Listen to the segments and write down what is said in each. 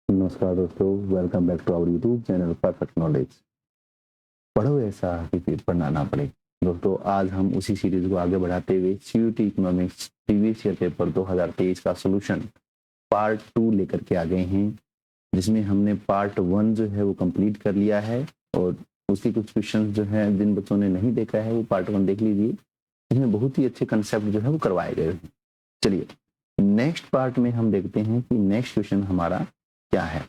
नमस्कार दोस्तों, welcome back to our YouTube channel perfect knowledge. पढ़ो ऐसा कि फिर पढ़ना ना पड़े। दोस्तों, आज हम उसी सीरीज को आगे बढ़ाते हुए CUT economics previous year paper 2023 का सॉल्यूशन पार्ट 2 लेकर के आ गए हैं, जिसमें हमने पार्ट 1 जो है वो कंप्लीट कर लिया है और उसके कुछ क्वेश्चन जो है जिन बच्चों ने नहीं देखा है वो पार्ट 1 देख लीजिए। इसमें बहुत ही अच्छे कंसेप्ट जो है वो करवाए गए हैं। चलिए नेक्स्ट पार्ट में हम देखते हैं कि नेक्स्ट क्वेश्चन हमारा क्या है।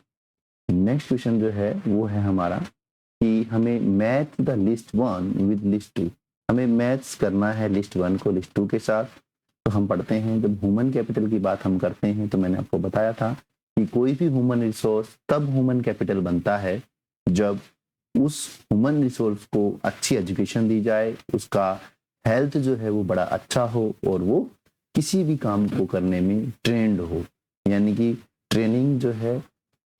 नेक्स्ट क्वेश्चन जो है वो है हमारा कि हमें match the list 1 with list 2। हमें मैच करना है लिस्ट 1 को लिस्ट 2 के साथ। तो हम पढ़ते हैं, जब ह्यूमन कैपिटल की बात हम करते हैं तो मैंने आपको बताया था कि कोई भी ह्यूमन रिसोर्स तब ह्यूमन कैपिटल बनता है जब उस ह्यूमन रिसोर्स को अच्छी एजुकेशन दी जाए, उसका हेल्थ जो है वो बड़ा अच्छा हो और वो किसी भी काम को करने में ट्रेंड हो। यानी कि ट्रेनिंग जो है,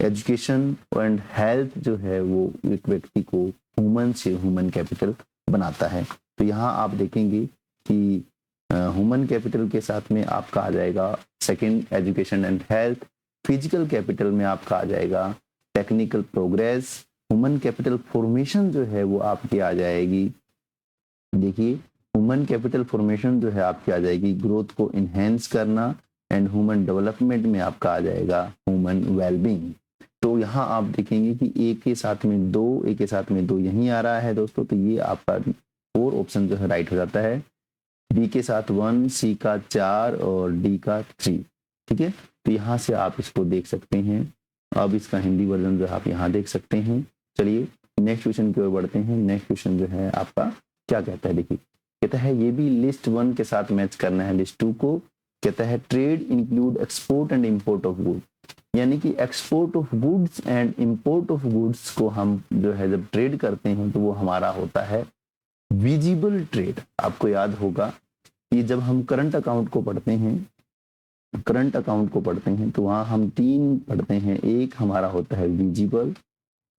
एजुकेशन एंड हेल्थ जो है वो एक व्यक्ति को ह्यूमन से ह्यूमन कैपिटल बनाता है। तो यहाँ आप देखेंगे कि ह्यूमन कैपिटल के साथ में आपका आ जाएगा second education and health. Physical capital में आपका आ जाएगा technical progress. Human capital formation जो है वो आपकी आ जाएगी, देखिए ह्यूमन कैपिटल फॉर्मेशन जो है आपकी आ जाएगी ग्रोथ को इनहेंस करना। एंड ह्यूमन डेवलपमेंट में आपका आ जाएगा ह्यूमन वेलबींग। तो यहाँ आप देखेंगे कि एक के साथ में दो, एक के साथ में दो यहीं आ रहा है दोस्तों। तो ये आपका 4 ऑप्शन जो है राइट हो जाता है। बी के साथ 1, सी का 4 और डी का 3। ठीक है, तो यहाँ से आप इसको देख सकते हैं। अब इसका हिंदी वर्जन जो आप यहाँ देख सकते हैं। चलिए नेक्स्ट क्वेश्चन की ओर बढ़ते हैं। नेक्स्ट क्वेश्चन जो है आपका क्या कहता है, देखिए कहता है ये भी लिस्ट 1 के साथ मैच करना है लिस्ट 2 को। कहता है trade include export and import of good. यानी कि export of goods and import of goods को हम जो है जब ट्रेड करते हैं तो वो हमारा होता है विजिबल ट्रेड। आपको याद होगा कि जब हम करंट अकाउंट को पढ़ते हैं, करंट अकाउंट को पढ़ते हैं तो वहाँ हम 3 पढ़ते हैं। एक हमारा होता है विजिबल,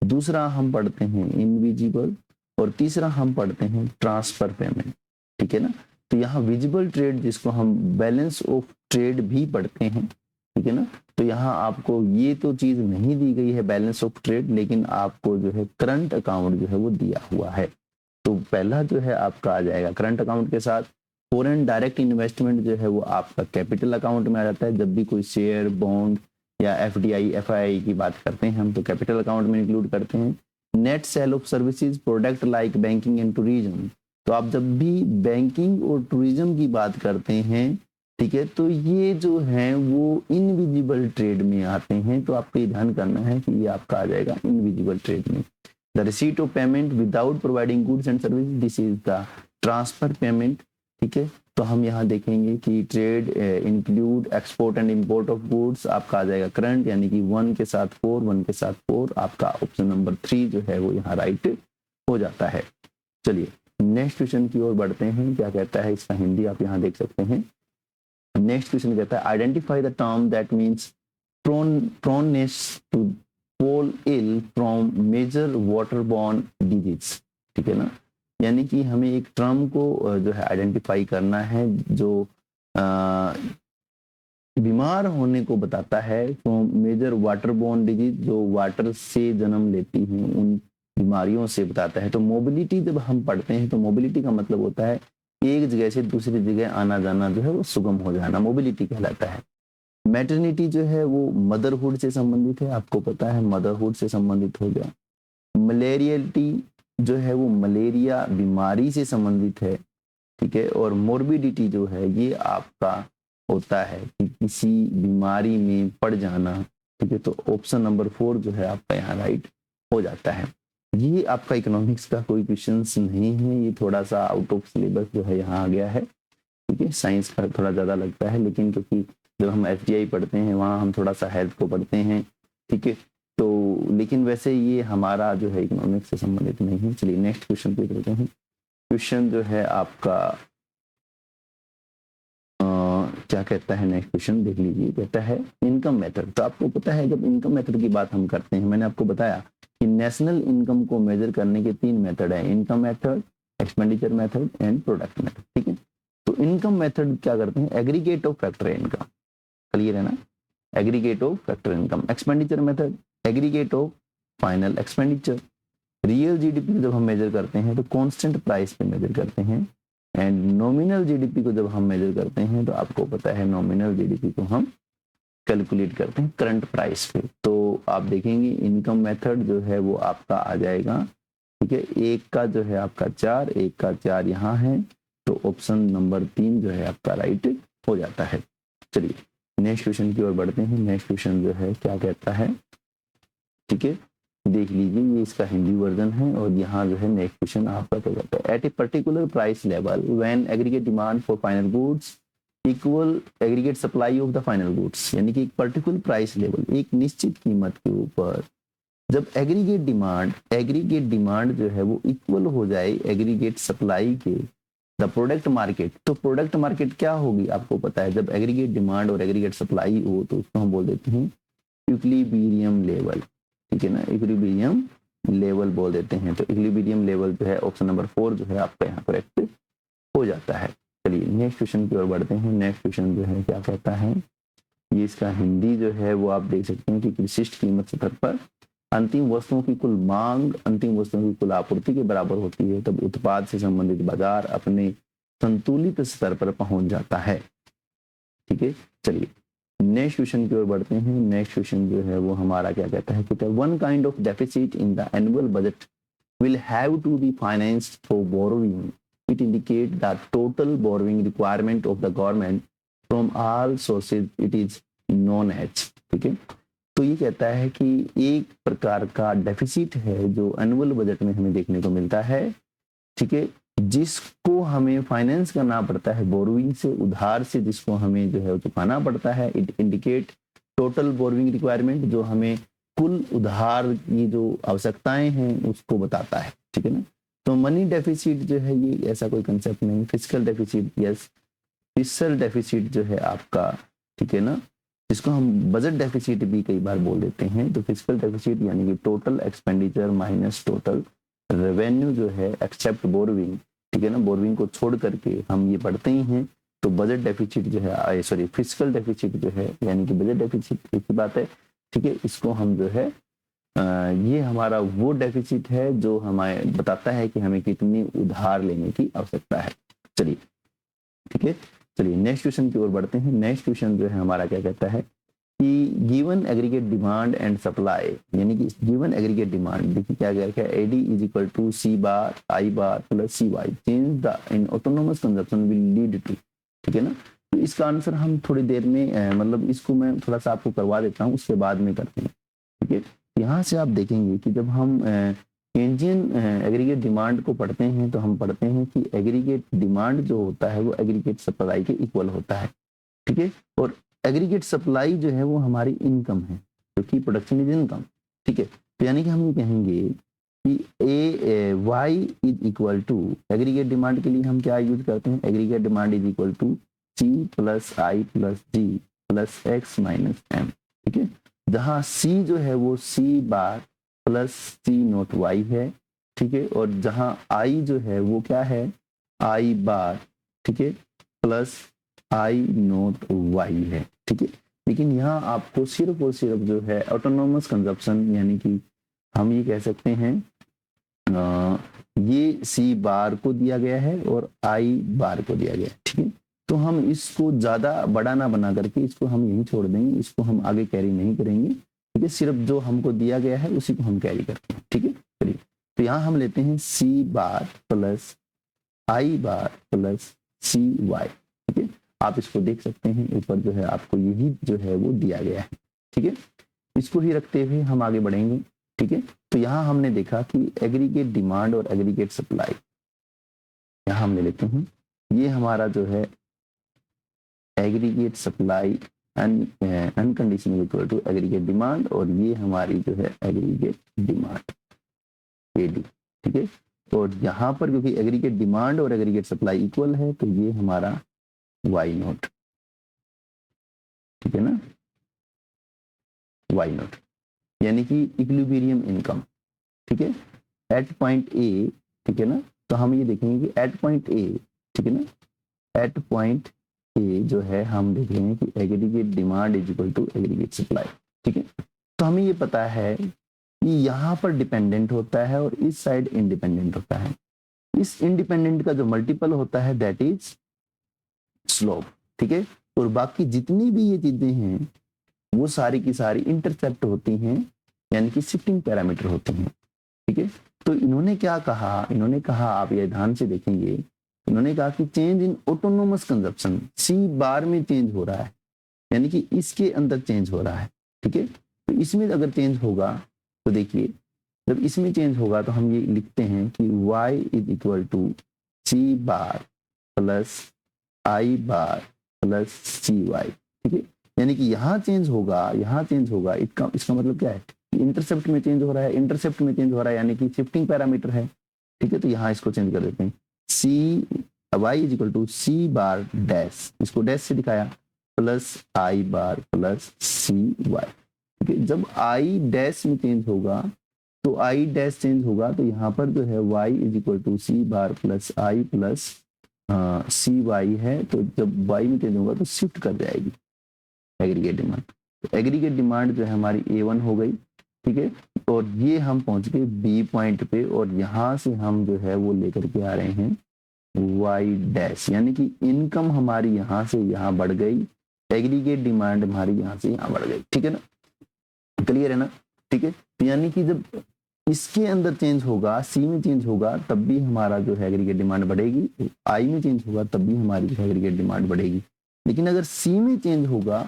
दूसरा हम पढ़ते हैं इनविजिबल और तीसरा हम पढ़ते हैं ट्रांसफर पेमेंट। ठीक है ना, तो यहाँ विजिबल ट्रेड जिसको हम बैलेंस ऑफ ट्रेड भी पढ़ते हैं, ठीक है ना। तो यहाँ आपको ये तो चीज नहीं दी गई है बैलेंस ऑफ ट्रेड, लेकिन आपको जो है करंट अकाउंट जो है वो दिया हुआ है। तो पहला जो है आपका आ जाएगा करंट अकाउंट के साथ। फॉरेन डायरेक्ट इन्वेस्टमेंट जो है वो आपका कैपिटल अकाउंट में आ जाता है। जब भी कोई शेयर, बॉन्ड या एफडीआई, एफआईआई की बात करते हैं हम तो कैपिटल अकाउंट में इंक्लूड करते हैं। Net cell of services product like banking and tourism. तो आप जब भी बैंकिंग और टूरिज्म की बात करते हैं, ठीक है, तो ये जो है वो इनविजिबल ट्रेड में आते हैं। तो आपको ये ध्यान करना है कि ये आपका आ जाएगा इनविजिबल ट्रेड में। The receipt of payment without providing goods and service, this is the transfer payment. ठीक है, तो हम यहाँ देखेंगे कि trade include export and import of goods आपका आ जाएगा करंट, यानी कि 1 के साथ 4, 1 के साथ 4, आपका ऑप्शन नंबर 3 जो है वो यहाँ राइट हो जाता है। चलिए नेक्स्ट क्वेश्चन की ओर बढ़ते हैं। क्या कहता है, इसका हिंदी आप यहाँ देख सकते हैं। नेक्स्ट क्वेश्चन कहता है identify the term that means proneness to fall ill from major waterborne disease. ठीक है ना, यानी कि हमें एक टर्म को जो है आइडेंटिफाई करना है जो बीमार होने को बताता है फ्रॉम मेजर वाटरबॉर्न डिजीज, जो वाटर से जन्म लेती हैं उन बीमारियों से बताता है। तो मोबिलिटी जब हम पढ़ते हैं तो मोबिलिटी का मतलब होता है एक जगह से दूसरी जगह आना जाना जो है वो सुगम हो जाना, मोबिलिटी कहलाता है। मैटरनिटी जो है वो मदरहुड से संबंधित है, आपको पता है मदरहुड से संबंधित हो गया। मलेरियलिटी जो है वो मलेरिया बीमारी से संबंधित है। ठीक है, और मोर्बिडिटी जो है ये आपका होता है कि किसी बीमारी में पड़ जाना। ठीक है, तो ऑप्शन नंबर 4 जो है आपका यहाँ राइट हो जाता है। ये आपका इकोनॉमिक्स का कोई क्वेश्चन नहीं है, ये थोड़ा सा आउट ऑफ सिलेबस जो है यहाँ आ गया है। ठीक है, साइंस का थोड़ा ज़्यादा लगता है, लेकिन क्योंकि जब हम एफडीआई पढ़ते हैं वहाँ हम थोड़ा सा हेल्थ को पढ़ते हैं। ठीक है, तो लेकिन वैसे ये हमारा जो है इकोनॉमिक्स से संबंधित नहीं है। चलिए नेक्स्ट क्वेश्चन पे करते हैं। क्वेश्चन जो है आपका क्या कहता है, नेक्स्ट क्वेश्चन देख लीजिए। कहता है इनकम मेथड। तो आपको पता है जब इनकम मेथड की बात हम करते हैं, मैंने आपको बताया कि नेशनल इनकम को मेजर करने के 3 मेथड है, income method, expenditure method and product method. ठीक है, तो इनकम मेथड क्या करते हैं, एग्रीगेट ऑफ फैक्टर है इनका, क्लियर है ना। Aggregate of factor income. Expenditure method, aggregate of final expenditure. Real GDP को जब हम मेजर करते हैं तो कांस्टेंट प्राइस पे मेजर करते हैं, एंड नॉमिनल जीडीपी को जब हम मेजर करते हैं तो आपको पता है नॉमिनल जीडीपी को हम कैलकुलेट करते हैं करंट प्राइस पे। तो आप देखेंगे इनकम मेथड जो है वो आपका आ जाएगा, ठीक है, एक का जो है आपका 4, एक का 4 यहाँ है, तो ऑप्शन नंबर 3 जो है आपका राइट हो जाता है। चलिए नेक्स्ट क्वेश्चन की ओर बढ़ते हैं। नेक्स्ट क्वेश्चन जो है क्या कहता है, ठीक है, देख लीजिए, ये इसका हिंदी वर्जन है और यहाँ जो है नेक्स्ट क्वेश्चन आपका क्या कहता है। At a particular price level when aggregate demand for final goods equal aggregate supply of the final goods, यानी कि एक पर्टिकुलर प्राइस लेवल, एक निश्चित कीमत के ऊपर जब एग्रीगेट डिमांड जो है वो इक्वल हो जाए एग्रीगेट सप्लाई के द प्रोडक्ट मार्केट, तो प्रोडक्ट मार्केट क्या होगी आपको पता है, जब एग्रीगेट डिमांड और एग्रीगेट सप्लाई हो तो उसको हम बोल देते हैं इक्विलिब्रियम लेवल, ठीक है ना, इक्विलिब्रियम लेवल बोल देते हैं। तो इक्विलिब्रियम लेवल जो है ऑप्शन नंबर 4 जो है आपका यहाँ करेक्ट हो जाता है। चलिए नेक्स्ट क्वेश्चन की ओर बढ़ते हैं। नेक्स्ट क्वेश्चन जो है क्या कहता है, ये इसका हिंदी जो है वो आप देख सकते हैं कि विशिष्ट कीमत स्तर पर अंतिम वस्तुओं की कुल मांग अंतिम वस्तुओं की कुल आपूर्ति के बराबर होती है तब उत्पाद से संबंधित बाजार अपने संतुलित स्तर पर पहुंच जाता है, ठीक है। चलिए नेक्स्ट क्वेश्चन की ओर बढ़ते हैं। नेक्स्ट क्वेश्चन जो है वो हमारा क्या कहता है कि one kind of deficit in the annual budget will have to be financed for borrowing. It indicates the total borrowing requirement of the government from all sources. It is known as, ठीक है। तो ये कहता है कि एक प्रकार का डेफिसिट है जो एनुअल बजट में हमें देखने को मिलता है, ठीक है, जिसको हमें फाइनेंस करना पड़ता है बोरोइंग से, उधार से, जिसको हमें जो है चुकाना पड़ता है। It indicate total borrowing requirement, जो हमें कुल उधार की जो आवश्यकताएं हैं उसको बताता है, ठीक है ना। तो मनी डेफिसिट जो है ये ऐसा कोई कंसेप्ट नहीं। Fiscal deficit, yes, fiscal deficit जो है आपका, ठीक है ना, जिसको हम बजट डेफिसिट भी कई बार बोल देते हैं। तो फिस्कल डेफिसिट यानी कि total expenditure minus total revenue जो है एक्सेप्ट बोरोइंग, ठीक है ना, बोरोइंग को छोड़ करके हम ये पढ़ते ही हैं। तो बजट डेफिसिट जो है, सॉरी, फिस्कल डेफिसिट जो है यानी कि बजट डेफिसिट एक ही बात है, ठीक है। इसको हम जो है ये हमारा वो डेफिसिट है जो हमें बताता है कि हमें कितनी उधार लेने की आवश्यकता है। चलिए ठीक है, चलिए नेक्स्ट क्वेश्चन की ओर बढ़ते हैं। नेक्स्ट क्वेश्चन जो है हमारा क्या कहता है कि given aggregate demand and supply, यानी कि गिवन एग्रीगेट डिमांड, देखिए क्या क्या है, AD is equal to C bar I bar plus C Y, change the in autonomous consumption will lead to, ठीक है ना। तो इसका आंसर हम थोड़ी देर में मतलब इसको मैं थोड़ा सा आपको करवा देता हूँ, उसके बाद में करते हैं, ठीक है। यहाँ से आप देखेंगे कि जब हम केंजियन एग्रीगेट डिमांड को पढ़ते हैं तो हम पढ़ते हैं कि एग्रीगेट डिमांड जो होता है वो एग्रीगेट सप्लाई के इक्वल होता है, ठीक है। और एग्रीगेट सप्लाई जो है वो हमारी इनकम है, क्योंकि प्रोडक्शन इज इनकम, ठीक है। तो यानी कि हम ये कहेंगे कि A Y is equal to, aggregate demand के लिए हम क्या यूज करते हैं, aggregate demand is equal to C plus I plus G plus X minus M, ठीक है। जहाँ सी जो है वो C bar plus C not Y है, ठीक है। और जहाँ आई जो है वो क्या है, आई बार, ठीक है, प्लस आई नोट वाई है, ठीक है। लेकिन यहाँ आपको सिर्फ और सिर्फ जो है ऑटोनोमस कंजप्शन, यानी कि हम ये कह सकते हैं ये सी बार को दिया गया है और आई बार को दिया गया है, ठीक है। तो हम इसको ज्यादा बड़ा ना बना करके इसको हम यहीं छोड़ देंगे, इसको हम आगे कैरी नहीं करेंगे, ठीक है। सिर्फ जो हमको दिया गया है उसी को हम कैरी करते हैं, ठीक है। चलिए तो यहाँ हम लेते हैं सी bar plus I bar plus C Y, ठीक है। आप इसको देख सकते हैं, ऊपर जो है आपको यही जो है वो दिया गया है, ठीक है। इसको ही रखते हुए हम आगे बढ़ेंगे, ठीक है। तो यहाँ हमने देखा कि एग्रीगेट डिमांड और एग्रीगेट सप्लाई, यहाँ हम ले लेते हैं, ये हमारा जो है aggregate supply unconditional equal to aggregate demand, और ये हमारी जो है एग्रीगेट डिमांड एडी, ठीक है। और यहाँ पर क्योंकि एग्रीगेट डिमांड और एग्रीगेट सप्लाई इक्वल है तो ये हमारा वाई नोट, ठीक है ना, वाई नोट यानी कि इक्विलिब्रियम इनकम, ठीक है, एट पॉइंट ए, ठीक है ना। तो हम ये देखेंगे कि एट पॉइंट ए, ठीक है ना, एट पॉइंट कि जो है हम देख रहे हैं कि aggregate demand is equal to aggregate supply. ठीक है, तो हमें ये पता है कि यहाँ पर डिपेंडेंट होता है और इस साइड इंडिपेंडेंट होता है। इस इंडिपेंडेंट का जो मल्टीपल होता है दैट इज स्लोप। ठीक है, और बाकी जितनी भी ये चीजें हैं वो सारी की सारी इंटरसेप्ट होती हैं, यानी कि शिफ्टिंग पैरामीटर होते हैं। ठीक है, तो इन्होंने क्या कहा, इन्होंने कहा, आप ये ध्यान से देखेंगे, इन्होंने कहा कि चेंज इन ऑटोनोमस कंजप्शन सी बार में चेंज हो रहा है, यानी कि इसके अंदर चेंज हो रहा है। ठीक है, तो इसमें अगर चेंज होगा तो देखिए, जब इसमें चेंज होगा तो हम ये लिखते हैं कि y is equal to C bar plus I bar plus C Y. ठीक है, यानी कि यहाँ चेंज होगा, यहाँ चेंज होगा, इसका मतलब क्या है, इंटरसेप्ट में चेंज हो रहा है, इंटरसेप्ट में चेंज हो रहा है, यानी कि शिफ्टिंग पैरामीटर है। ठीक है, तो यहाँ इसको चेंज कर देते हैं, C Y is equal to C bar dash, इसको डैश से दिखाया, plus I bar plus C Y. ठीक है, जब आई डैश में चेंज होगा तो आई डैश चेंज होगा तो यहाँ पर जो है Y is equal to C bar plus I plus C Y है, तो जब वाई में चेंज होगा तो शिफ्ट कर जाएगी एग्रीगेट डिमांड। तो एग्रीगेट डिमांड जो है हमारी A1 हो गई। ठीक है, और ये हम पहुंच गए बी पॉइंट पे, और यहाँ से हम जो है वो लेकर के आ रहे हैं वाई डैश, यानी कि इनकम हमारी यहाँ से यहाँ बढ़ गई, एग्रीगेट डिमांड हमारी यहाँ से यहाँ बढ़ गई। ठीक है ना, क्लियर है ना। ठीक है, तो यानी कि जब इसके अंदर चेंज होगा, सी में चेंज होगा तब भी हमारा जो है एग्रीगेट डिमांड बढ़ेगी, आई में चेंज होगा तब भी हमारी जो है एग्रीगेट डिमांड बढ़ेगी। लेकिन अगर सी में चेंज होगा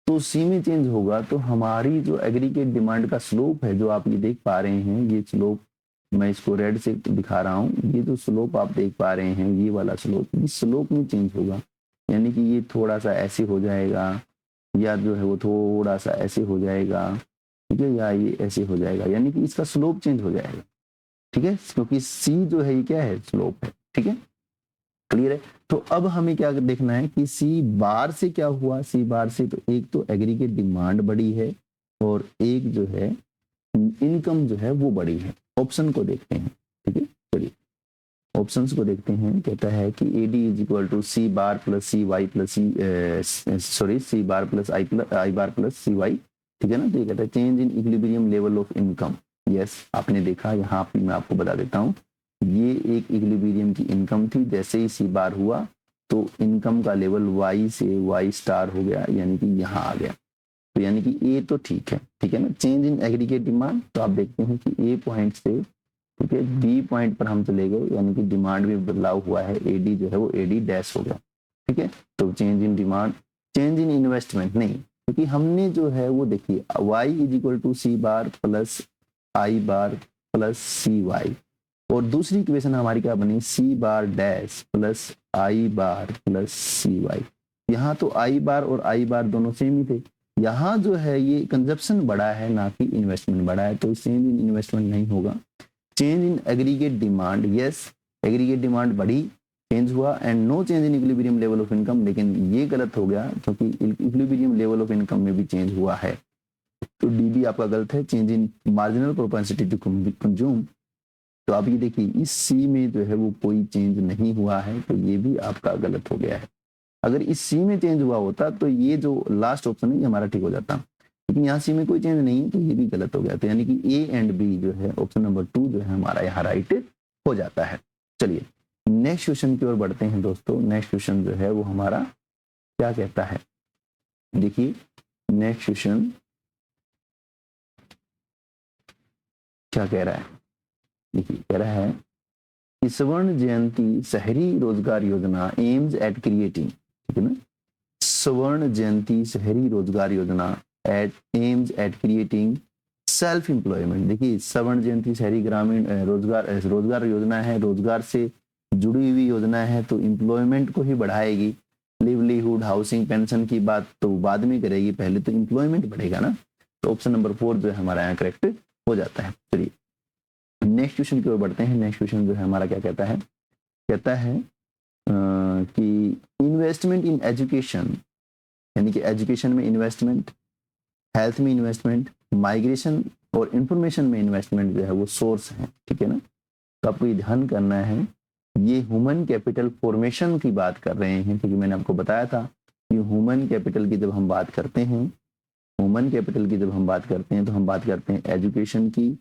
तो सी में चेंज होगा तो हमारी जो एग्रीगेट डिमांड का स्लोप है, जो आप ये देख पा रहे हैं, ये स्लोप मैं इसको रेड से दिखा रहा हूँ, ये जो स्लोप आप देख पा रहे हैं, ये वाला स्लोप, इस स्लोप में चेंज होगा, यानी कि ये थोड़ा सा ऐसे हो जाएगा, या जो है वो थोड़ा सा ऐसे हो जाएगा। ठीक है, या ये ऐसे हो जाएगा, यानी कि इसका स्लोप चेंज हो जाएगा। ठीक है, क्योंकि सी जो है ये क्या है, स्लोप है। ठीक है, क्लियर है। तो अब हमें क्या देखना है कि सी बार से क्या हुआ, सी बार से तो एक तो एग्रीगेट डिमांड बढ़ी है और एक जो है इनकम जो है वो बढ़ी है। ऑप्शन को देखते हैं। ठीक है, चलिए ऑप्शंस को देखते हैं। कहता है कि AD is equal to C bar plus C Y plus C bar plus I bar plus C Y. ठीक है ना, तो ये कहता है change in equilibrium level of income. Yes, आपने देखा, यहाँ पे मैं आपको बता देता हूँ, ये एक इक्विलिब्रियम की इनकम थी, जैसे ही सी बार हुआ तो इनकम का लेवल वाई से वाई स्टार हो गया, यानी कि यहाँ आ गया। तो यानी कि ए तो ठीक है। ठीक है ना, चेंज इन एग्रीगेट डिमांड, तो आप देखते हैं कि ए पॉइंट से ठीक है बी पॉइंट पर हम चले गए, यानी कि डिमांड में बदलाव हुआ है, एडी जो है वो एडी डैश हो गया। ठीक है, तो change in demand, change in investment नहीं, क्योंकि हमने जो है वो देखिए Y is equal to C bar plus I bar plus C Y, और दूसरी इक्वेशन हमारी क्या बनी, C bar dash plus I bar plus C Y. यहाँ तो आई बार और आई बार दोनों सेम ही थे, यहाँ जो है ये कंजप्शन बढ़ा है ना कि इन्वेस्टमेंट बढ़ा है, तो चेंज इन इन्वेस्टमेंट नहीं होगा। Change in aggregate demand, yes aggregate demand बढ़ी, चेंज हुआ, and no change in equilibrium level of income, लेकिन ये गलत हो गया क्योंकि इक्विलिब्रियम लेवल ऑफ इनकम में भी चेंज हुआ है, तो डी भी आपका गलत है। Change in marginal propensity to consume, तो आप ये देखिए इस सी में जो है वो कोई चेंज नहीं हुआ है, तो ये भी आपका गलत हो गया है। अगर इस सी में चेंज हुआ होता तो ये जो लास्ट ऑप्शन है ये हमारा ठीक हो जाता, लेकिन यहाँ सी में कोई चेंज नहीं, तो ये भी गलत हो गया। तो यानी कि ए एंड बी जो है ऑप्शन नंबर 2 जो है हमारा यहाँ राइट हो जाता है। चलिए नेक्स्ट क्वेश्चन की ओर बढ़ते हैं दोस्तों। नेक्स्ट क्वेश्चन जो है वो हमारा क्या कहता है, देखिए नेक्स्ट क्वेश्चन क्या कह रहा है, देखिए कह रहा है कि स्वर्ण जयंती शहरी रोजगार योजना एम्स एट क्रिएटिंग, ठीक है ना, स्वर्ण जयंती शहरी रोजगार योजना aims at creating self employment. देखिए स्वर्ण जयंती शहरी ग्रामीण रोजगार योजना है, रोजगार से जुड़ी हुई योजना है, तो एम्प्लॉयमेंट को ही बढ़ाएगी। लिवलीहुड हाउसिंग पेंशन की बात तो बाद में करेगी, पहले तो एम्प्लॉयमेंट बढ़ेगा ना, तो ऑप्शन नंबर 4 जो है हमारा यहाँ करेक्ट हो जाता है। चलिए नेक्स्ट क्वेश्चन की ओर बढ़ते हैं। नेक्स्ट क्वेश्चन जो है हमारा क्या कहता है, कहता है कि इन्वेस्टमेंट इन एजुकेशन, यानी कि एजुकेशन में इन्वेस्टमेंट, हेल्थ में इन्वेस्टमेंट, माइग्रेशन और इंफॉर्मेशन में इन्वेस्टमेंट जो है वो सोर्स है। ठीक है ना, तो आपको ये ध्यान करना है ये ह्यूमन कैपिटल फॉर्मेशन की बात कर रहे हैं, क्योंकि मैंने आपको बताया था कि ह्यूमन कैपिटल की जब हम बात करते हैं, ह्यूमन कैपिटल की जब हम बात करते हैं तो हम बात करते हैं एजुकेशन की,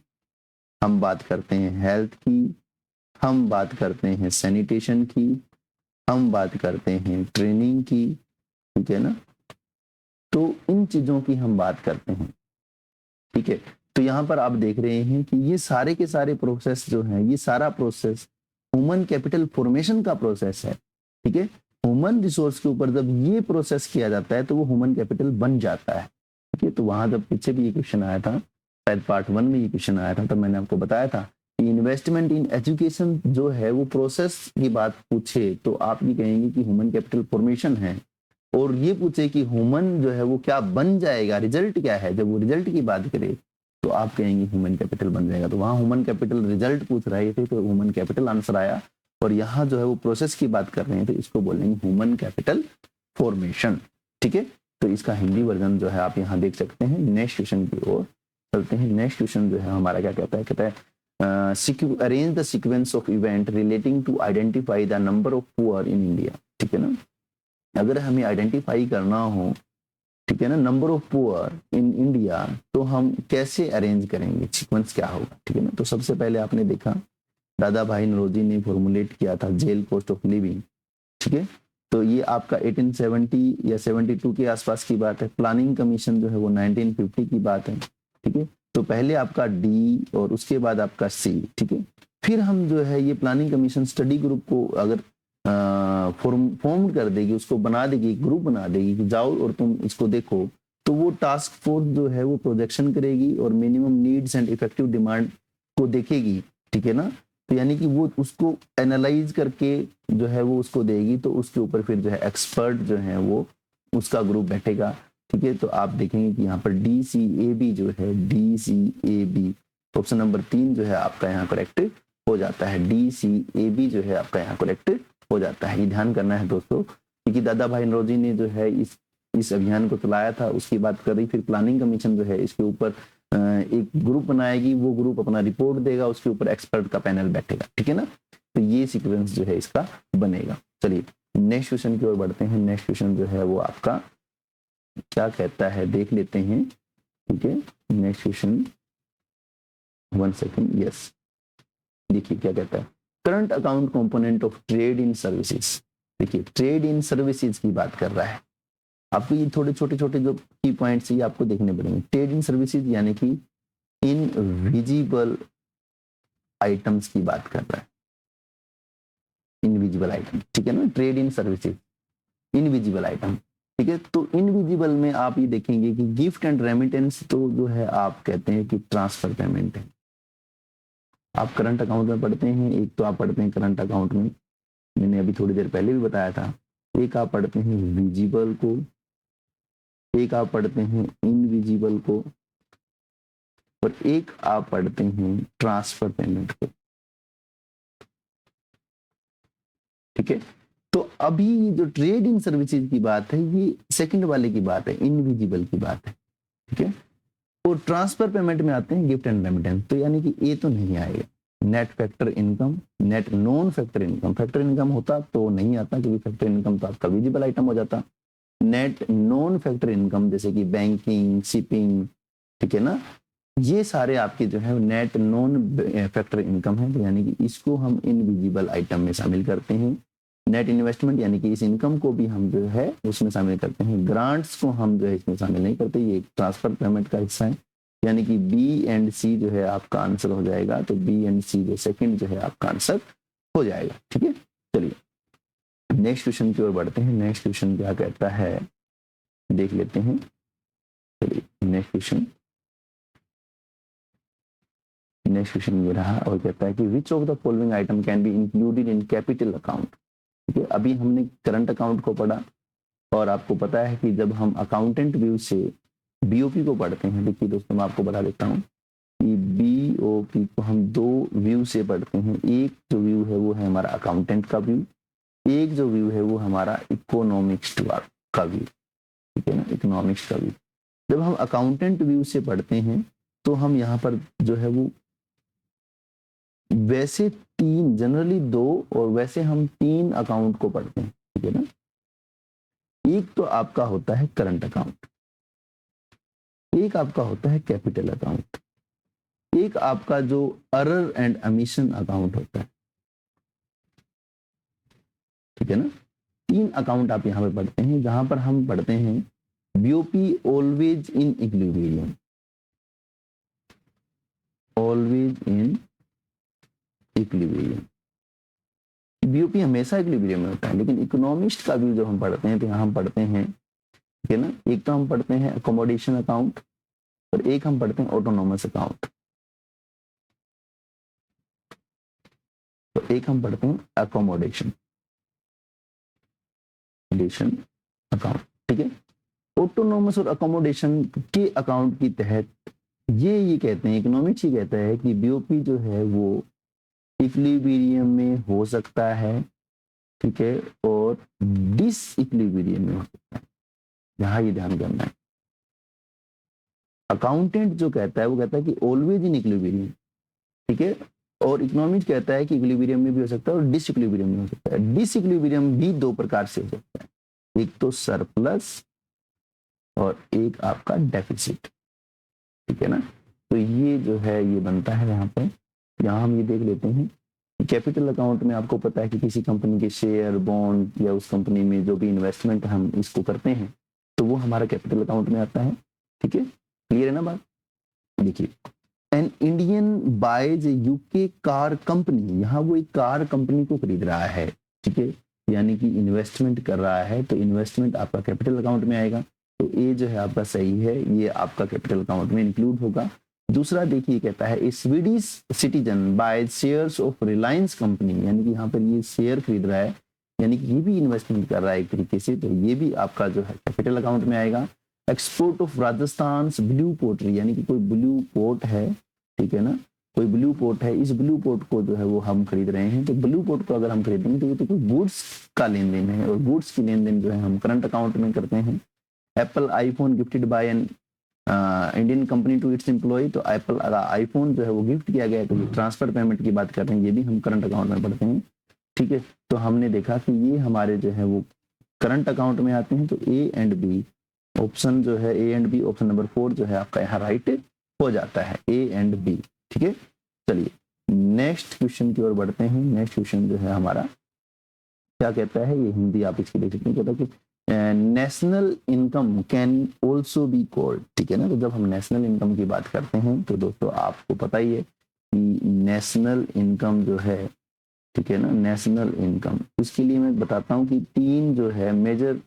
हम बात करते हैं हेल्थ की, हम बात करते हैं सैनिटेशन की, हम बात करते हैं ट्रेनिंग की, ठीक है ना। तो इन चीजों की हम बात करते हैं, ठीक है। तो यहाँ पर आप देख रहे हैं कि ये सारे के सारे प्रोसेस जो है, ये सारा प्रोसेस ह्यूमन कैपिटल फॉर्मेशन का प्रोसेस है, ठीक है। ह्यूमन रिसोर्स के ऊपर जब ये प्रोसेस किया जाता है तो वो ह्यूमन कैपिटल बन जाता है, ठीक है। तो वहां जब पीछे भी ये क्वेश्चन आया था, शायद पार्ट 1 में ये क्वेश्चन आया था, तो मैंने आपको बताया था कि इन्वेस्टमेंट इन एजुकेशन जो है वो प्रोसेस की बात पूछे तो आप ये कहेंगे कि ह्यूमन कैपिटल फॉर्मेशन है, और ये पूछे कि ह्यूमन जो है वो क्या बन जाएगा, रिजल्ट क्या है, जब वो रिजल्ट की बात करे तो आप कहेंगे ह्यूमन कैपिटल बन जाएगा। तो वहां ह्यूमन कैपिटल रिजल्ट पूछ रहे थे तो ह्यूमन कैपिटल आंसर आया, और यहाँ जो है वो प्रोसेस की बात कर रहे हैं तो इसको बोलेंगे ह्यूमन कैपिटल फॉर्मेशन, ठीक है। तो इसका हिंदी वर्जन जो है आप यहाँ देख सकते हैं। नेक्स्ट क्वेश्चन की ओर चलते हैं। नेक्स्ट क्वेश्चन जो है हमारा क्या कहता है arrange the sequence of event relating to identify the number of poor in India, ठीक है ना। अगर हमें आइडेंटिफाई करना हो, ठीक है ना, number of poor in India, तो हम कैसे अरेंज करेंगे, सीक्वेंस क्या होगा, ठीक है ना। तो सबसे पहले आपने देखा दादा भाई नौरोजी ने फॉर्मुलेट किया था जेल कॉस्ट ऑफ लिविंग, ठीक है। तो ये आपका 1870 या 72 के आसपास की बात है। प्लानिंग कमीशन जो है वो 1950 की बात है, ठीक है। तो पहले आपका डी और उसके बाद आपका सी, ठीक है। फिर हम जो है ये प्लानिंग कमीशन स्टडी ग्रुप को अगर फॉर्म कर देगी, उसको बना देगी, ग्रुप बना देगी कि जाओ और तुम इसको देखो, तो वो टास्क फोर्स जो है वो प्रोजेक्शन करेगी और minimum needs and effective demand को देखेगी, ठीक है ना। तो यानी कि वो उसको एनालाइज करके जो है वो उसको देगी, तो उसके ऊपर फिर जो है एक्सपर्ट जो है वो उसका ग्रुप बैठेगा, ठीक है। तो आप देखेंगे कि यहाँ पर DCAB जो है, DCAB ऑप्शन नंबर 3 जो है आपका यहाँ करेक्ट हो जाता है। DCAB जो है आपका यहाँ करेक्ट हो जाता है। ये ध्यान करना है दोस्तों, क्योंकि दादा भाई नौरोजी ने जो है इस अभियान को चलाया था, उसकी बात कर रही। फिर प्लानिंग कमीशन जो है इसके ऊपर एक ग्रुप बनाएगी, वो ग्रुप अपना रिपोर्ट देगा, उसके ऊपर एक्सपर्ट का पैनल बैठेगा, ठीक है ना। तो ये सीक्वेंस जो है इसका बनेगा। चलिए नेक्स्ट क्वेश्चन की ओर बढ़ते हैं। नेक्स्ट क्वेश्चन जो है वो आपका क्या कहता है देख लेते हैं, ठीक है। नेक्स्ट क्वेश्चन 1 सेकेंड, यस, देखिए क्या कहता है। Current account component of trade in services, देखिए ट्रेड इन सर्विसेज की बात कर रहा है। आपको ये थोड़े छोटे छोटे जो की पॉइंट्स ये आपको देखने पड़ेंगे। ट्रेड इन सर्विसेज यानी कि इनविजिबल आइटम्स की बात कर रहा है, इनविजिबल आइटम, ठीक है ना। Trade in services invisible item, ठीक है। तो इनविजिबल में आप ये देखेंगे कि गिफ्ट एंड रेमिटेंस तो जो है आप कहते हैं कि ट्रांसफर पेमेंट है। आप करंट अकाउंट में पढ़ते हैं, एक तो आप पढ़ते हैं करंट अकाउंट में, मैंने अभी थोड़ी देर पहले भी बताया था, एक आप पढ़ते हैं विजिबल को, एक आप पढ़ते हैं इनविजिबल को, और एक आप पढ़ते हैं ट्रांसफर पेमेंट को, ठीक है। तो अभी जो ट्रेड इन सर्विसेज की बात है ये सेकंड वाले की बात है, इनविजिबल की बात है, ठीक है। और ट्रांसफर पेमेंट में आते हैं गिफ्ट एंड रेमिटेंस, तो यानी कि ये तो नहीं आएगा। Net factor income, net non factor income, factor income होता तो नहीं आता, क्योंकि फैक्टर इनकम तो आपका विजिबल आइटम हो जाता। नेट नॉन फैक्टर इनकम जैसे कि बैंकिंग, शिपिंग, ठीक है ना, ये सारे आपके जो है नेट नॉन फैक्टर इनकम है, तो यानी कि इसको हम इनविजिबल आइटम में शामिल करते हैं। नेट इन्वेस्टमेंट यानी कि इस इनकम को भी हम जो है उसमें शामिल करते हैं। ग्रांट्स को हम जो है इसमें शामिल नहीं करते, ये ट्रांसफर पेमेंट का हिस्सा है, यानी कि बी एंड सी जो है आपका आंसर हो जाएगा। तो बी एंड सी जो सेकंड जो है आपका आंसर हो जाएगा, ठीक है। चलिए नेक्स्ट क्वेश्चन की ओर बढ़ते हैं। नेक्स्ट क्वेश्चन क्या कहता है देख लेते हैं। चलिए नेक्स्ट क्वेश्चन ये रहा, और कहता है कि which of the following item can be included in capital account, ठीक है। अभी हमने करंट अकाउंट को पढ़ा, और आपको पता है कि जब हम अकाउंटेंट व्यू से बीओपी को पढ़ते हैं, देखिए दोस्तों मैं आपको बता देता हूँ कि बीओपी को हम 2 व्यू से पढ़ते हैं। एक जो व्यू है वो है हमारा अकाउंटेंट का व्यू, एक जो व्यू है वो हमारा इकोनॉमिक्स का व्यू, ठीक है ना, इकोनॉमिक्स का व्यू। जब हम अकाउंटेंट व्यू से पढ़ते हैं तो हम यहाँ पर जो है वो वैसे तीन, जनरली दो, और वैसे हम तीन अकाउंट को पढ़ते हैं, ठीक है ना। एक तो आपका होता है करंट अकाउंट, एक आपका होता है कैपिटल अकाउंट, एक आपका जो अर्नर एंड एमिशन अकाउंट होता है, ठीक है ना। तीन अकाउंट आप यहां पे पढ़ते हैं, जहां पर हम पढ़ते हैं BOP always in equilibrium, always in equilibrium. BOP हमेशा इक्विलिब्रियम में होता है, लेकिन इकोनॉमिस्ट का व्यू जब हम पढ़ते हैं तो यहाँ हम पढ़ते हैं, ठीक है ना, एक तो हम पढ़ते हैं अकोमोडेशन अकाउंट और एक हम पढ़ते हैं ऑटोनॉमस अकाउंट। तो एक हम पढ़ते हैं अकोमोडेशन अकाउंट, ठीक है। ऑटोनॉमस और अकोमोडेशन के अकाउंट की तहत ये कहते हैं, इकोनॉमिक्स ये कहता है कि बीओपी जो है वो इक्विलिब्रियम में हो सकता है, ठीक है, और डिसइक्विलिब्रियम में हो सकता है। यहां ये ध्यान करना है। अकाउंटेंट जो कहता है वो कहता है कि ऑलवेज इन इक्विलिब्रियम, ठीक है, और इकोनॉमिक्स कहता है कि इक्विलिब्रियम में भी हो सकता है और डिसइक्विलिब्रियम में हो सकता है। डिसइक्विलिब्रियम भी दो प्रकार से हो सकता है, एक तो सरप्लस और एक आपका डेफिसिट, ठीक है ना। तो ये जो है ये बनता है यहाँ पे। यहाँ हम ये देख लेते हैं कि कैपिटल अकाउंट में आपको पता है कि किसी कंपनी के शेयर, बॉन्ड या उस कंपनी में जो भी इन्वेस्टमेंट हम इसको करते हैं तो वो हमारा कैपिटल अकाउंट में आता है, ठीक है। क्लियर है ना बात। देखिए, an Indian boys UK car company, यहाँ वो एक कार कंपनी को खरीद रहा है, ठीक है, यानी कि इन्वेस्टमेंट कर रहा है, तो इन्वेस्टमेंट आपका कैपिटल अकाउंट में आएगा। तो ये जो है आपका सही है, ये आपका कैपिटल अकाउंट में इंक्लूड होगा। दूसरा देखिए, कहता है Swedish citizen by shares of Reliance company, यानी कि यहाँ पर ये शेयर खरीद रहा है, यानी कि ये भी इन्वेस्टमेंट कर रहा है एक तरीके से, तो ये भी आपका जो है कैपिटल अकाउंट में आएगा। Export of Rajasthan blue portray, यानी कि कोई ब्लू पोर्ट है, ठीक है ना, कोई ब्लू पोर्ट है, इस ब्लू पोर्ट को जो है वो हम खरीद रहे हैं। तो ब्लू पोर्ट को अगर हम खरीदेंगे तो ये तो कोई गुड्स का लेन देन है, और गुड्स की लेन देन जो है हम करंट अकाउंट में करते हैं। Apple iPhone gifted by an Indian company to its employ, तो एप्पल आईफोन जो है वो गिफ्ट किया गया है, तो ये ट्रांसफर पेमेंट की बात कर रहे हैं, ये भी हम करंट अकाउंट में पढ़ते हैं, ठीक है। तो हमने देखा कि ये हमारे जो है वो करंट अकाउंट में आते हैं। तो ए एंड बी ऑप्शन जो है, A and B option number 4 जो है आपका यहाँ राइट हो जाता है, ए एंड बी, ठीक है। चलिए नेक्स्ट क्वेश्चन की ओर बढ़ते हैं। नेक्स्ट क्वेश्चन जो है हमारा क्या कहता है, ये हिंदी आप इसकी देख सकते हैं, कहता है कि national income can also be called, ठीक है ना। तो जब हम नेशनल इनकम की बात करते हैं तो दोस्तों आपको पता ही है कि नेशनल इनकम जो है, ठीक है ना, नेशनल इनकम, इसके लिए मैं बताता हूँ कि तीन जो है मेजर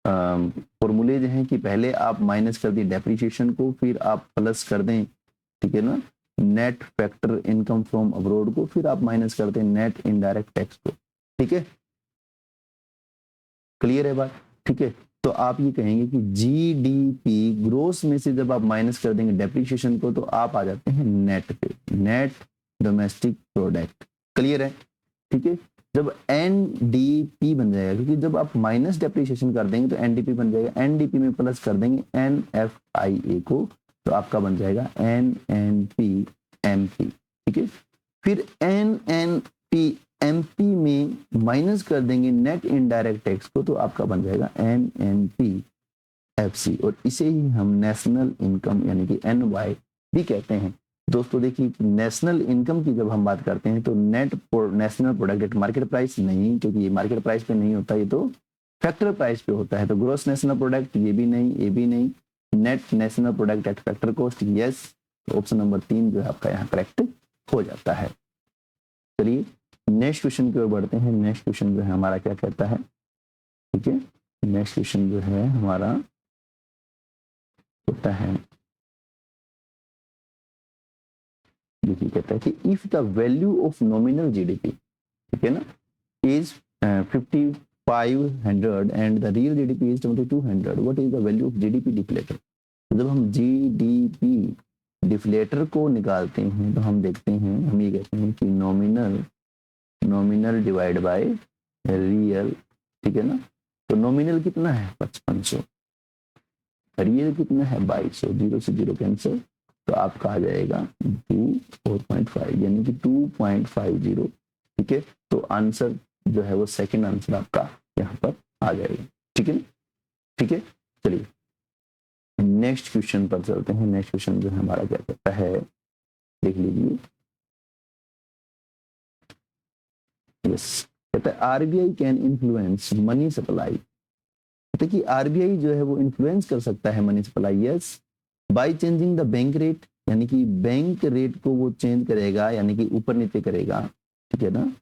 फॉर्मूलेज हैं कि पहले आप माइनस कर दें डेप्रिसिएशन को, फिर आप प्लस कर दें, ठीक है ना, net factor income from abroad को, फिर आप माइनस कर दें नेट इनडायरेक्ट टैक्स को, ठीक है। क्लियर है बात, ठीक है। तो आप ये कहेंगे कि जीडीपी ग्रोस में से जब आप माइनस कर देंगे डेप्रिसिएशन को तो आप आ जाते हैं नेट पे, नेट डोमेस्टिक प्रोडक्ट। क्लियर है, ठीक है। जब एनडीपी बन जाएगा, क्योंकि जब आप माइनस डेप्रिसिएशन कर देंगे तो एनडीपी बन जाएगा, एनडीपी में प्लस कर देंगे एनएफआईए को तो आपका बन जाएगा एनएनपी एमपी, ठीक है। फिर एनएनपी एमपी में माइनस कर देंगे नेट इनडायरेक्ट टैक्स को तो आपका बन जाएगा एनएनपी एफसी, और इसे ही हम नेशनल इनकम यानी कि एनवाई भी कहते हैं। दोस्तों देखिए, नेशनल इनकम की जब हम बात करते हैं तो net national product at market price नहीं, क्योंकि ये मार्केट प्राइस पे नहीं होता, ये तो फैक्टर प्राइस पे होता है। तो ग्रोस नेशनल प्रोडक्ट ये भी नहीं, ये भी नहीं, net national product at factor cost yes. तो ऑप्शन नंबर 3 जो है आपका यहाँ करेक्ट हो जाता है। चलिए नेक्स्ट क्वेश्चन की ओर बढ़ते हैं। नेक्स्ट क्वेश्चन जो है हमारा क्या कहता है, ठीक है। नेक्स्ट क्वेश्चन जो है हमारा होता है, देखिए कहता है कि if the value of nominal GDP, ठीक है ना, is 5500 and the real GDP is 2200, what is the value of GDP deflator. जब हम जीडीपी डिफ्लेटर को निकालते हैं तो हम देखते हैं, हम ये कहते हैं कि नॉमिनल डिवाइड बाय रियल, ठीक है ना। तो नॉमिनल कितना है 5500, रियल कितना है 2200, 0 से 0 कैंसिल, तो आपका आ जाएगा 4.5 यानी कि 2.50। ठीक है, तो आंसर जो है वो सेकंड आंसर आपका यहाँ पर आ जाएगा। ठीक है, ठीक है, चलिए नेक्स्ट क्वेश्चन पर चलते हैं। नेक्स्ट क्वेश्चन जो है हमारा क्या कहता है, देख लीजिए। यस, कहता है RBI can influence money supply. कहता है कि आरबीआई जो है वो इन्फ्लुएंस कर सकता है money supply. Yes, by changing the bank rate, यानी कि बैंक रेट को वो चेंज करेगा, यानी कि ऊपर नीचे करेगा। ठीक है ना,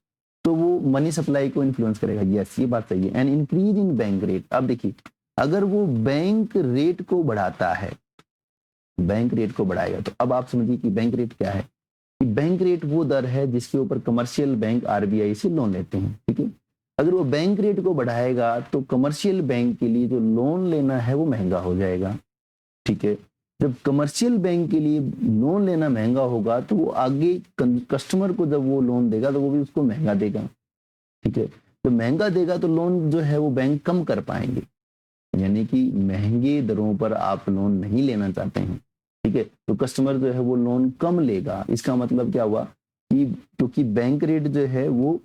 तो वो मनी सप्लाई को इन्फ्लुएंस करेगा। यस, ये बात सही है। And increase in bank rate, अब देखिए अगर वो बैंक रेट को बढ़ाता है, बैंक रेट को बढ़ाएगा, तो अब आप समझिए कि बैंक रेट क्या है। कि बैंक रेट वो दर है जिसके ऊपर कमर्शियल बैंक आरबीआई से लोन लेते हैं। ठीक है, अगर वो बैंक रेट को बढ़ाएगा तो कमर्शियल बैंक के लिए जो लोन लेना है वो महंगा हो जाएगा। ठीक है, जब कमर्शियल बैंक के लिए लोन लेना महंगा होगा तो वो आगे कस्टमर को जब वो लोन देगा तो वो भी उसको महंगा देगा। ठीक है, तो महंगा देगा तो लोन जो है वो बैंक कम कर पाएंगे, यानी कि महंगे दरों पर आप लोन नहीं लेना चाहते हैं। ठीक है, तो कस्टमर जो है वो लोन कम लेगा। इसका मतलब क्या हुआ कि क्योंकि बैंक रेट जो है वो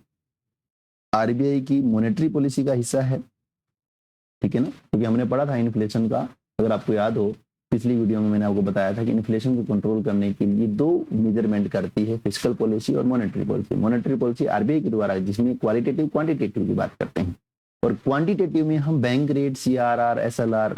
आरबीआई की मॉनेटरी पॉलिसी का हिस्सा है। ठीक है ना, क्योंकि हमने पढ़ा था इन्फ्लेशन का, अगर आपको याद हो पिछली वीडियो में मैंने आपको बताया था कि इन्फ्लेशन को कंट्रोल करने के लिए दो मेजरमेंट करती है, फिस्कल पॉलिसी और monetary policy. Monetary policy RBI के द्वारा, जिसमें क्वालिटेटिव क्वांटिटेटिव की बात करते हैं, और क्वांटिटेटिव में हम bank rate, CRR, SLR,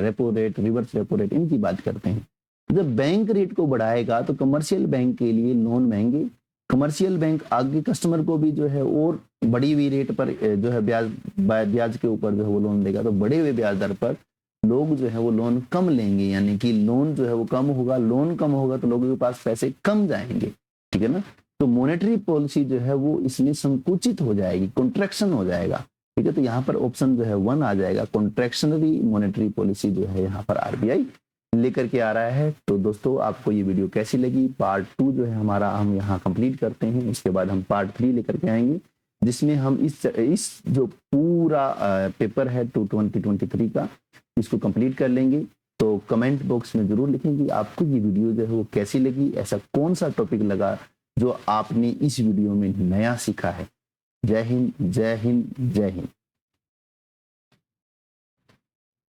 repo rate, reverse repo rate, इनकी बात करते हैं। जब बैंक रेट को बढ़ाएगा तो कमर्शियल बैंक के लिए लोन महंगे, कमर्शियल बैंक आगे कस्टमर को भी जो है और बढ़ी हुई रेट पर जो है ब्याज के ऊपर जो है वो लोन देगा, तो बढ़े हुए ब्याज दर पर लोग जो है वो लोन कम लेंगे, यानी कि लोन जो है वो कम होगा। लोन कम होगा तो लोगों के पास पैसे कम जाएंगे। ठीक है ना, तो मॉनेटरी पॉलिसी जो है वो इसमें संकुचित हो जाएगी, कॉन्ट्रैक्शन हो जाएगा। ठीक है, तो यहाँ पर ऑप्शन जो है 1 आ जाएगा, कॉन्ट्रैक्शनरी मॉनेटरी पॉलिसी जो है यहाँ पर आरबीआई लेकर के आ रहा है। तो दोस्तों आपको ये वीडियो कैसी लगी, पार्ट 2 जो है हमारा हम यहाँ कंप्लीट करते हैं, उसके बाद हम पार्ट 3 लेकर के आएंगे, जिसमें हम इस जो पूरा पेपर है 2023 का, इसको कंप्लीट कर लेंगे। तो कमेंट बॉक्स में जरूर लिखें कि आपको ये वीडियो जो है वो कैसी लगी, ऐसा कौन सा टॉपिक लगा जो आपने इस वीडियो में नया सीखा है। जय हिंद, जय हिंद, जय हिंद।